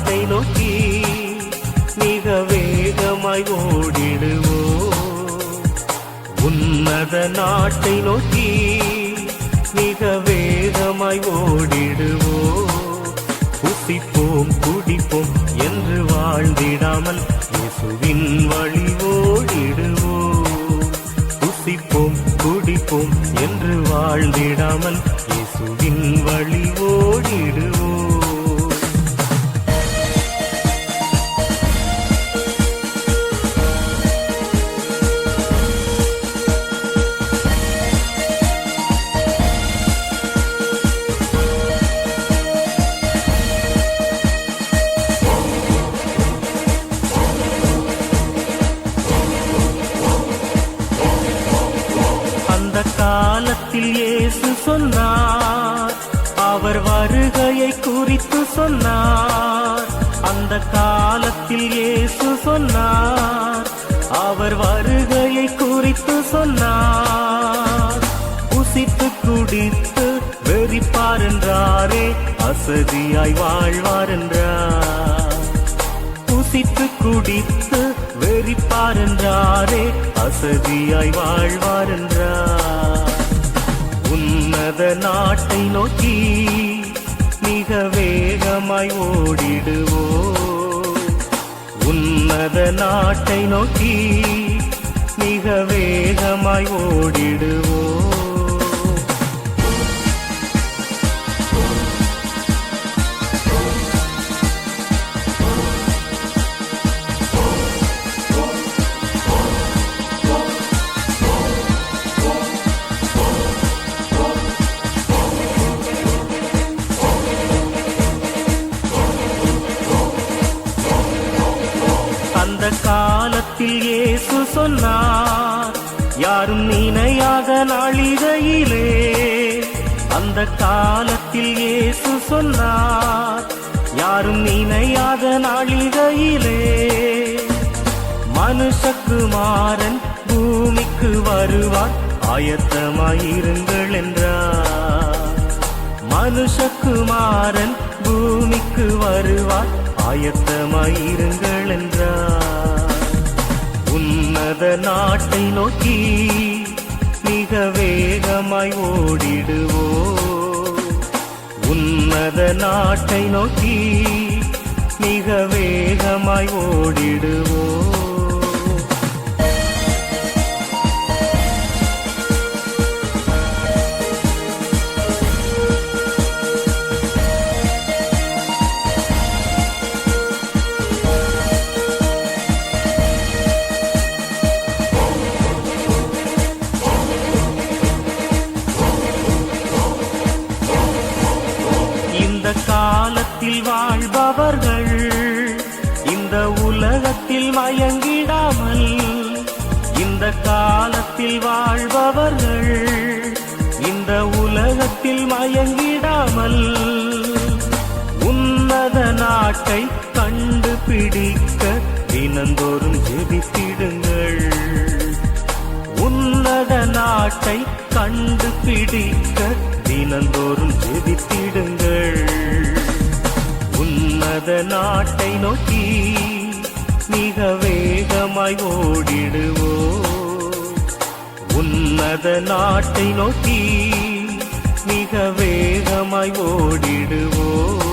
நாட்டை நோக்கி மிக வேகமாய் ஓடிடுவோம். உன்னத நாட்டை நோக்கி மிக வேகமாய் ஓடிடுவோம். புசிப்போம் குடிப்போம் என்று வாழ்ந்திடாமல் இயேசுவின் வழி ஓடிடுவோம். புசிப்போம் குடிப்போம் என்று வாழ்ந்திடாமல் இயேசுவின் வழி ஓடிடுவோம். அந்த காலத்தில் இயேசு சொன்னார், அவர் வருகையை குறித்து சொன்னார். அந்த காலத்தில் இயேசு சொன்னார், அவர் வருகையை குறித்து சொன்னார். புசித்து குடித்து வெறிப்பார் என்றாரே, அசதியாய் வாழ்வார் என்றார். புசித்து குடித்து வெறிப்பார் என்றாரே, அசதியாய் வாழ்வார் என்றார். உன்னத நாட்டை நோக்கி மிக வேகமாய் ஓடிடுவோம். உன்னத நாட்டை நோக்கி மிக வேகமாய் ஓடிடுவோம். அந்த காலத்தில் இயேசு சொன்னார், யாரும் நினையாத நாளிகையிலே. அந்த காலத்தில் இயேசு சொன்னார், யாரும் நினையாத நாளிகையிலே. மனுஷகுமாரன் பூமிக்கு வருவார், ஆயத்தமாயிருங்கள் என்றார். மனுஷகுமாரன் பூமிக்கு வருவார், ஆயத்தமாயிருங்கள் என்றார். உன்னத நாட்டை நோக்கி மிக வேகமாய் ஓடிடுவோம். உன்னத நாட்டை நோக்கி மிக வேகமாய் ஓடிடுவோம். இந்த காலத்தில் வாழ்பவர்கள் இந்த உலகத்தில் மயங்கிடாமல், இந்த காலத்தில் வாழ்பவர்கள் இந்த உலகத்தில் மயங்கிடாமல், உன்னத நாட்டை கண்டுபிடிக்க தினந்தோறும் ஜெபித்திடுங்கள். உன்னத நாட்டை கண்டுபிடிக்க தினந்தோறும் ஜெபித்திடுங்கள். உன்னத நாட்டை நோக்கி மிக வேகமாய் ஓடிடுவோம். உன்னத நாட்டை நோக்கி மிக வேகமாய் ஓடிடுவோம்.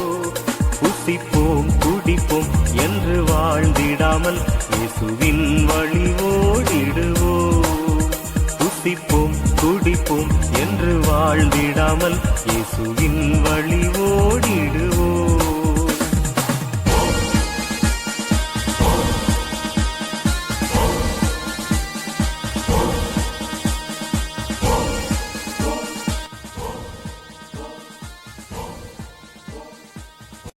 புசிப்போம் குடிப்போம் என்று வாழ்ந்திடாமல் இயேசுவின் வழி ஓடிடுவோம். புசிப்போம் குடிப்போம் என்று வாழ்ந்திடாமல் இயேசுவின் வழி ஓடிடுவோம்.